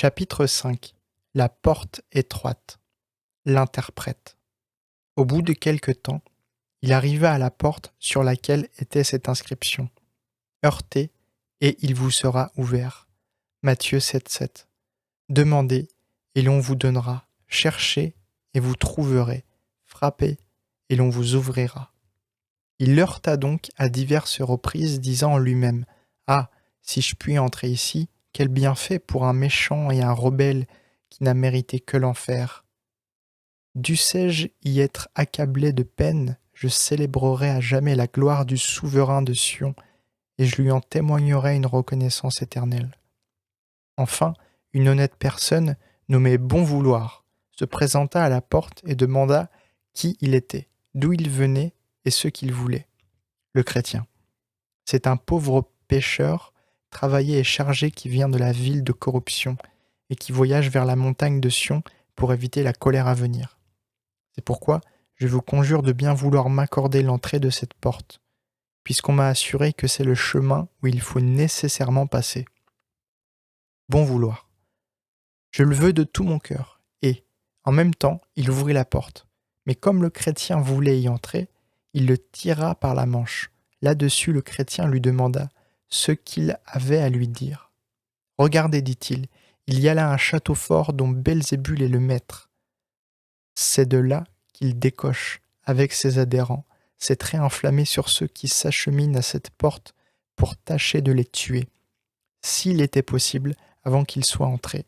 Chapitre 5. La porte étroite. L'interprète. Au bout de quelque temps, il arriva à la porte sur laquelle était cette inscription. Heurtez, et il vous sera ouvert. Matthieu 7,7. Demandez, et l'on vous donnera. Cherchez, et vous trouverez. Frappez, et l'on vous ouvrira. Il heurta donc à diverses reprises, disant en lui-même : Ah, si je puis entrer ici, quel bienfait pour un méchant et un rebelle qui n'a mérité que l'enfer. Dussé-je y être accablé de peine, je célébrerai à jamais la gloire du souverain de Sion, et je lui en témoignerai une reconnaissance éternelle. Enfin, une honnête personne, nommée Bon Vouloir, se présenta à la porte et demanda qui il était, d'où il venait et ce qu'il voulait. Le chrétien. C'est un pauvre pécheur, travaillé et chargé qui vient de la ville de corruption et qui voyage vers la montagne de Sion pour éviter la colère à venir. C'est pourquoi je vous conjure de bien vouloir m'accorder l'entrée de cette porte, puisqu'on m'a assuré que c'est le chemin où il faut nécessairement passer. Bon vouloir. Je le veux de tout mon cœur, et, en même temps, il ouvrit la porte. Mais comme le chrétien voulait y entrer, il le tira par la manche. Là-dessus, le chrétien lui demanda ce qu'il avait à lui dire. « Regardez, dit-il, il y a là un château fort dont Belzébul est le maître. C'est de là qu'il décoche, avec ses adhérents, ses traits enflammés sur ceux qui s'acheminent à cette porte pour tâcher de les tuer, s'il était possible, avant qu'ils soient entrés.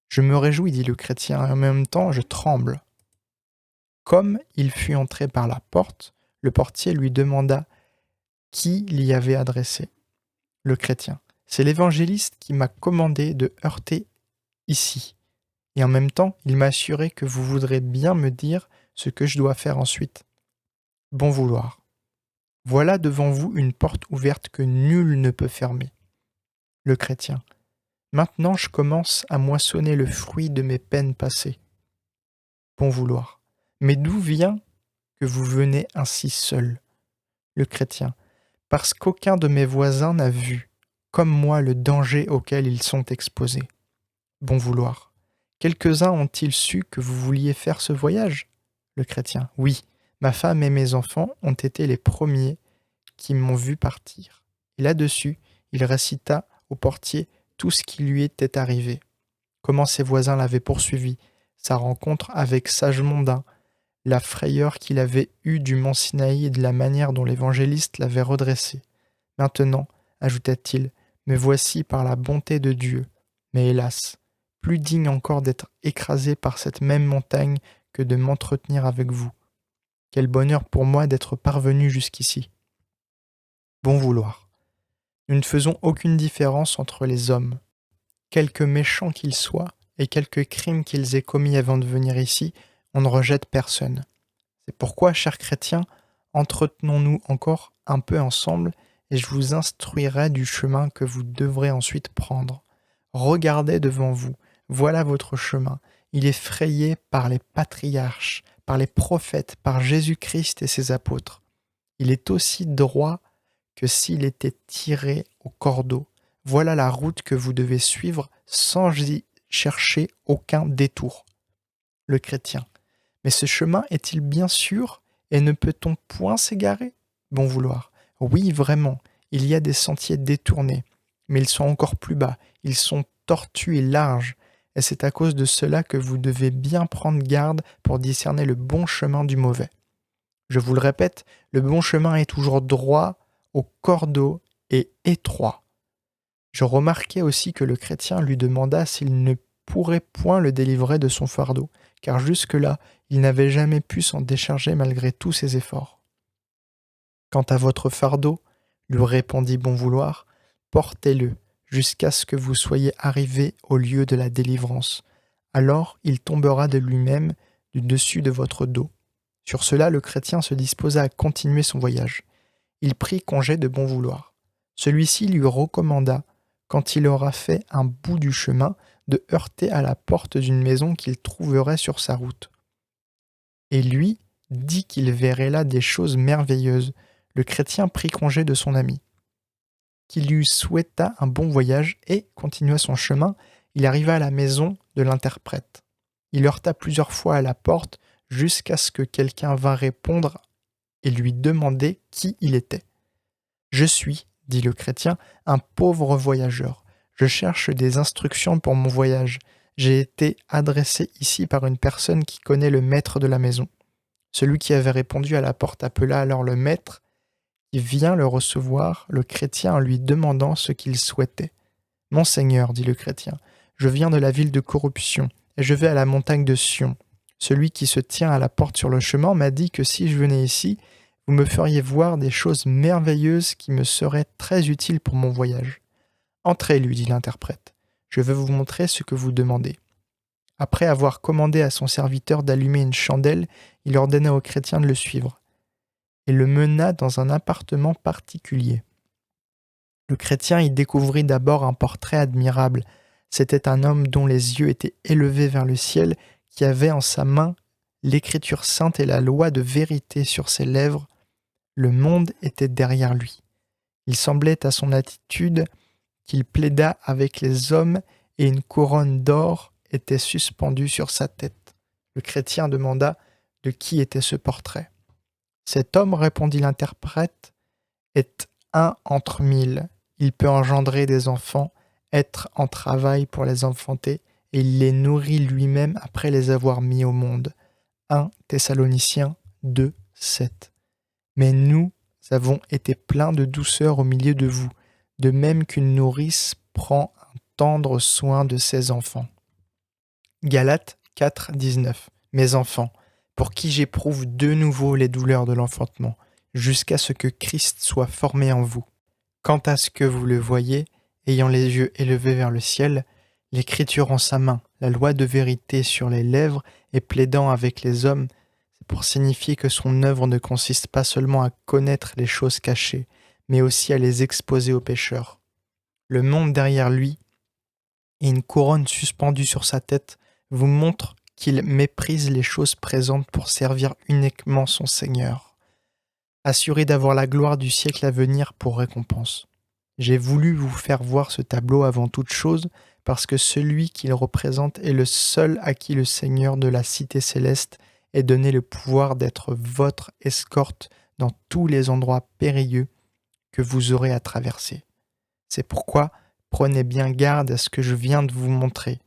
Je me réjouis, dit le chrétien, et en même temps je tremble. » Comme il fut entré par la porte, le portier lui demanda qui l'y avait adressé. Le chrétien. C'est l'évangéliste qui m'a commandé de heurter ici. Et en même temps, il m'a assuré que vous voudrez bien me dire ce que je dois faire ensuite. Bon vouloir. Voilà devant vous une porte ouverte que nul ne peut fermer. Le chrétien. Maintenant je commence à moissonner le fruit de mes peines passées. Bon vouloir. Mais d'où vient que vous venez ainsi seul ? Le chrétien. Parce qu'aucun de mes voisins n'a vu, comme moi, le danger auquel ils sont exposés. Bon vouloir. Quelques-uns ont-ils su que vous vouliez faire ce voyage ? Le chrétien. Oui, ma femme et mes enfants ont été les premiers qui m'ont vu partir. Et là-dessus, il récita au portier tout ce qui lui était arrivé. Comment ses voisins l'avaient poursuivi, sa rencontre avec Sagemondain, la frayeur qu'il avait eue du mont Sinaï et de la manière dont l'évangéliste l'avait redressé. Maintenant, ajouta-t-il, me voici par la bonté de Dieu. Mais hélas, plus digne encore d'être écrasé par cette même montagne que de m'entretenir avec vous. Quel bonheur pour moi d'être parvenu jusqu'ici. Bon vouloir. Nous ne faisons aucune différence entre les hommes. Quelque méchants qu'ils soient et quelques crimes qu'ils aient commis avant de venir ici, on ne rejette personne. C'est pourquoi, chers chrétiens, entretenons-nous encore un peu ensemble et je vous instruirai du chemin que vous devrez ensuite prendre. Regardez devant vous, voilà votre chemin. Il est frayé par les patriarches, par les prophètes, par Jésus-Christ et ses apôtres. Il est aussi droit que s'il était tiré au cordeau. Voilà la route que vous devez suivre sans y chercher aucun détour. Le chrétien. Mais ce chemin est-il bien sûr et ne peut-on point s'égarer ? Bon vouloir. Oui, vraiment, il y a des sentiers détournés, mais ils sont encore plus bas, ils sont tortus et larges, et c'est à cause de cela que vous devez bien prendre garde pour discerner le bon chemin du mauvais. Je vous le répète, le bon chemin est toujours droit, au cordeau et étroit. Je remarquai aussi que le chrétien lui demanda s'il ne pourrait point le délivrer de son fardeau, car jusque-là, il n'avait jamais pu s'en décharger malgré tous ses efforts. Quant à votre fardeau, lui répondit Bon Vouloir, portez-le jusqu'à ce que vous soyez arrivé au lieu de la délivrance. Alors il tombera de lui-même du dessus de votre dos. Sur cela, le chrétien se disposa à continuer son voyage. Il prit congé de Bon Vouloir. Celui-ci lui recommanda, quand il aura fait un bout du chemin, de heurter à la porte d'une maison qu'il trouverait sur sa route. Et lui dit qu'il verrait là des choses merveilleuses. Le chrétien prit congé de son ami, qui lui souhaita un bon voyage et continua son chemin, il arriva à la maison de l'interprète. Il heurta plusieurs fois à la porte jusqu'à ce que quelqu'un vînt répondre et lui demander qui il était. « Je suis, dit le chrétien, un pauvre voyageur. Je cherche des instructions pour mon voyage. J'ai été adressé ici par une personne qui connaît le maître de la maison. » Celui qui avait répondu à la porte appela alors le maître, qui vient le recevoir, le chrétien, en lui demandant ce qu'il souhaitait. « Monseigneur, dit le chrétien, je viens de la ville de corruption, et je vais à la montagne de Sion. Celui qui se tient à la porte sur le chemin m'a dit que si je venais ici, vous me feriez voir des choses merveilleuses qui me seraient très utiles pour mon voyage. Entrez, lui dit l'interprète, je vais vous montrer ce que vous demandez. » Après avoir commandé à son serviteur d'allumer une chandelle, il ordonna au chrétien de le suivre et le mena dans un appartement particulier. Le chrétien y découvrit d'abord un portrait admirable. C'était un homme dont les yeux étaient élevés vers le ciel, qui avait en sa main l'écriture sainte et la loi de vérité sur ses lèvres. Le monde était derrière lui. Il semblait à son attitude qu'il plaida avec les hommes et une couronne d'or était suspendue sur sa tête. Le chrétien demanda de qui était ce portrait. « Cet homme, répondit l'interprète, est un entre mille. Il peut engendrer des enfants, être en travail pour les enfanter, et il les nourrit lui-même après les avoir mis au monde. 1 Thessaloniciens 2, 7. Mais nous avons été pleins de douceur au milieu de vous, de même qu'une nourrice prend un tendre soin de ses enfants. » Galates 4, 19. Mes enfants, pour qui j'éprouve de nouveau les douleurs de l'enfantement, jusqu'à ce que Christ soit formé en vous. Quant à ce que vous le voyez, ayant les yeux élevés vers le ciel, l'écriture en sa main, la loi de vérité sur les lèvres et plaidant avec les hommes, c'est pour signifier que son œuvre ne consiste pas seulement à connaître les choses cachées, mais aussi à les exposer aux pécheurs. Le monde derrière lui et une couronne suspendue sur sa tête vous montrent qu'il méprise les choses présentes pour servir uniquement son Seigneur, assuré d'avoir la gloire du siècle à venir pour récompense. J'ai voulu vous faire voir ce tableau avant toute chose, parce que celui qu'il représente est le seul à qui le Seigneur de la cité céleste ait donné le pouvoir d'être votre escorte dans tous les endroits périlleux que vous aurez à traverser. C'est pourquoi prenez bien garde à ce que je viens de vous montrer,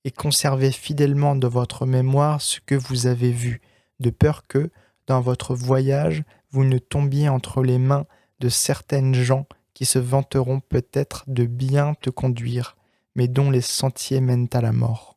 et conservez fidèlement dans votre mémoire ce que vous avez vu, de peur que, dans votre voyage, vous ne tombiez entre les mains de certaines gens qui se vanteront peut-être de bien te conduire, mais dont les sentiers mènent à la mort.